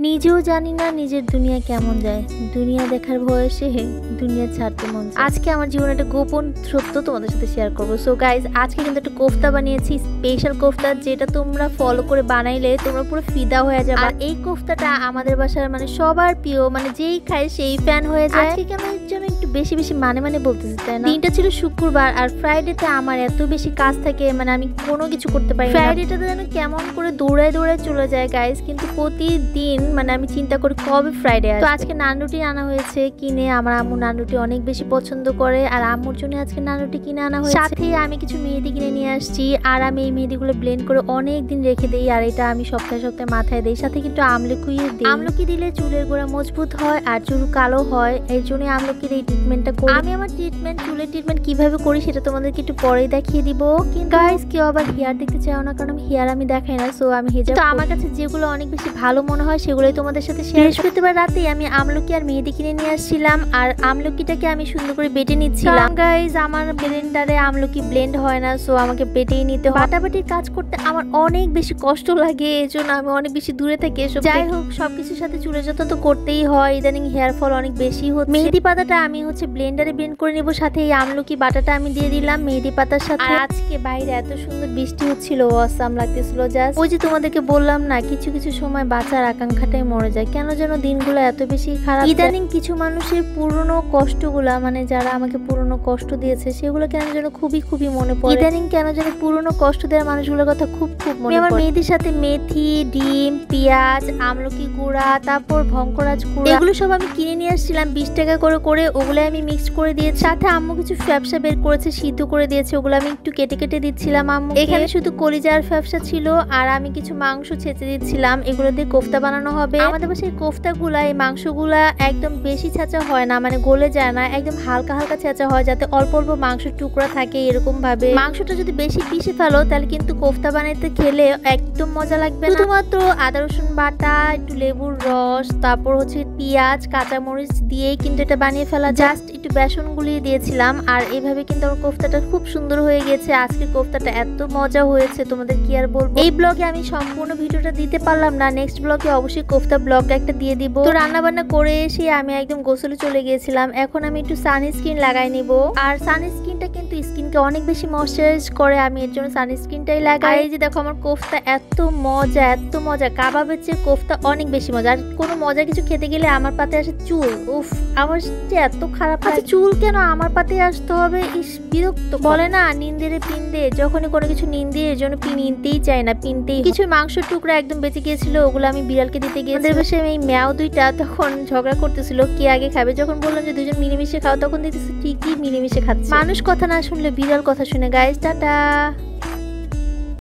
নিজেও জানি না নিজের দুনিয়া কেমন যায়। দুনিয়া দেখার বয়সে দুনিয়া ছাড়তে মন চায়। আজকে আমার জীবনে একটা গোপন সত্য তোমাদের সাথে শেয়ার করবো। সো গাইজ, আজকে কিন্তু একটা কোফতা বানিয়েছি, স্পেশাল কোফতা, যেটা তোমরা ফলো করে বানাইলে তোমরা পুরো ফিদা হয়ে যাবে। আর এই কোফতাটা আমাদের বাসার মানে সবার প্রিয়, মানে যেই খায় সেই ফ্যান হয়ে যায়। আজকে কেন যেন একটু বেশি বেশি মানে বলতেছি, তাই না? দিনটা ছিল শুক্রবার, আর ফ্রাইডেতে আমার এত বেশি কাজ থাকে, মানে আমি কোনো কিছু করতে পারি না। ফ্রাইডেটাতে যেন কেমন করে দৌড়ায় চলে যায় গাইজ। কিন্তু প্রতিদিন মানে আমি চিন্তা করি কবে ফ্রাইডে আসবে। তো আজকে নান রুটি আনা হয়েছে কিনে। আমার আম্মু নান রুটি অনেক বেশি পছন্দ করে, আর আম্মুর জন্য আজকে নান রুটি কিনে আনা হয়েছে। সাথে আমি কিছু মেহেদি কিনে নিয়ে আসছি, আর আমি এই মেহেদিগুলো ব্লেন্ড করে অনেক দিন রেখে দিই, আর এটা আমি সপ্তাহে সপ্তাহে মাথায় দিই। সাথে কিন্তু আমলকি দিই। আমলকি দিলে চুলের গোড়া মজবুত হয় আর চুল কালো হয়, এই জন্য আমলকির এই ট্রিটমেন্টটা করি। আমি আমার চুলের ট্রিটমেন্ট কিভাবে করি সেটা তোমাদেরকে একটু পরেই দেখিয়ে দিব। কিন্তু গাইস, কেউ আবার হেয়ার দেখতে চাও না, কারণ আমি হেয়ার আমি দেখাই না। সো আমি হেজাব, তো আমার কাছে যেগুলো অনেক বেশি ভালো মনে হয় সেগুলোই তোমাদের সাথে শেয়ার। বৃহস্পতিবার রাতে আমি আমলকি আর মেহেদি কিনে নিয়ে আসছিলাম, আর আমলকিটাকে আমি সুন্দর করে বেটে নিচ্ছিলাম। গাইস, আমার ব্লেন্ডারে আমলকি ব্লেন্ড হয় না, সো আমাকে বেটেই নিতে হয়। বাটাবাটির কাজ করতে আমার অনেক বেশি কষ্ট লাগে, এজন্য আমি অনেক বেশি দূরে থাকি। যাই হোক, সবকিছুর সাথে চুলের যত্ন তো করতেই হয়। ইদানিং হেয়ার ফল অনেক বেশি হচ্ছে। মেহেদি পাতাটা আমি ব্লেন্ডারে ব্লেন্ড করে নিব, সাথে এই আমলকি বাটাটা আমি দিয়ে দিলাম মেহেদি পাতার সাথে। আর আজকে বাইরে এত সুন্দর বৃষ্টি হচ্ছিল, অসাম লাগতেছিল জাস্ট। ওই যে তোমাদেরকে বললাম না, কিছু কিছু সময় বাঁচার আকাঙ্ক্ষাটাই মরে যায়। কেন যেন দিনগুলো এত বেশি খারাপ। ইদানিং কিছু মানুষের পুরনো কষ্টগুলা, মানে যারা আমাকে পুরনো কষ্ট দিয়েছে, সেগুলো কেন যেন খুবই মনে পড়ে। ইদানিং কেন যেন পুরনো কষ্ট দেওয়া মানুষগুলোর কথা খুব মনে পড়ে। আমার মেহেদির সাথে মেথি, ডিম, পেঁয়াজ, আমলকি গুঁড়া, তারপর ভঙ্করাজ গুঁড়া, এগুলো সব আমি কিনে নিয়ে আসছিলাম 20 টাকা করে ওগুলো আমি মিক্স করে দিয়েছি। সাথে আম্মু কিছু ফ্যাপসা বের করেছে, সিদ্ধ করে দিয়েছে, ওগুলো আমি একটু কেটে দিচ্ছিলাম আম্মু। এখানে শুধু কলিজার ফ্যাপসা ছিল, আর আমি কিছু মাংস ছেঁচে দিচ্ছিলাম। এগুলো দিয়ে কোফতা বানানো হবে। আমাদের বাসায় কোফতাগুলা, এই মাংসগুলা একদম বেশি ছেঁচা হয় না, মানে গলে যায় না, একদম হালকা ছেঁচা হয়, যাতে অল্প মাংসের টুকরা থাকে। এরকম ভাবে মাংসটা যদি বেশি পিষে ফেলো, তাহলে কিন্তু কোফতা বানাইতে খেলে একদম মজা লাগবে না। শুধুমাত্র আদা রসুন বাটা, একটু লেবুর রস, তারপর পেঁয়াজ, কাঁচামরিচ দিয়েই কিন্তু এটা বানিয়ে ফেলা। জাস্ট একটু বেসন গুলিয়ে দিয়েছিলাম, আর এইভাবে কিন্তু আমার কোফতাটা খুব সুন্দর হয়ে গেছে। আজকে কোফতাটা এত মজা হয়েছে, তোমাদের কি আর বলবো। এই ব্লগে আমি সম্পূর্ণ ভিডিওটা দিতে পারলাম না, নেক্সট ব্লগে অবশ্যই কোফতা ব্লগটা একটা দিয়ে দিব। তো রান্না বান্না করে এসে আমি একদম গোসলে চলে গিয়েছিলাম। এখন আমি একটু সানস্ক্রিন লাগাই নিব, আর সানস্ক্রিনটা কিন্তু স্কিনকে অনেক বেশি ময়শ্চারাইজ করে। আমি এর জন্য সানস্ক্রিনটাই লাগাই। এই যে দেখো, আমার কোফতা এত মজা, কাবাবের চেয়ে কোফতা অনেক বেশি মজা। আর কোনো মজা কিছু খেতে গেলে আমার পাতে আসে চুল। উফ, আমার যে এত খারাপ লাগে। চুল কেন আমার পাতে আসতে হবে? বিরক্ত। বলে না, নিন্দের পিন্দে, যখনই কোনো কিছু নিন্দি, এর জন্য নিনতেই চায় না, পিনতেই। কিছু মাংসের টুকরা একদম বেঁচে গিয়েছিল, ওগুলো আমি বিড়ালকে দিতে গিয়ে। আমাদের বাসায় এই ম্যাও দুইটা তখন ঝগড়া করতেছিল কে আগে খাবে। যখন বললাম যে দুজন মিলেমিশে খাও, তখন দেখতেছি ঠিকই মিলেমিশে খাচ্ছে। মানুষ কথা না শুনলে বিড়াল কথা শুনে। Guys, tata.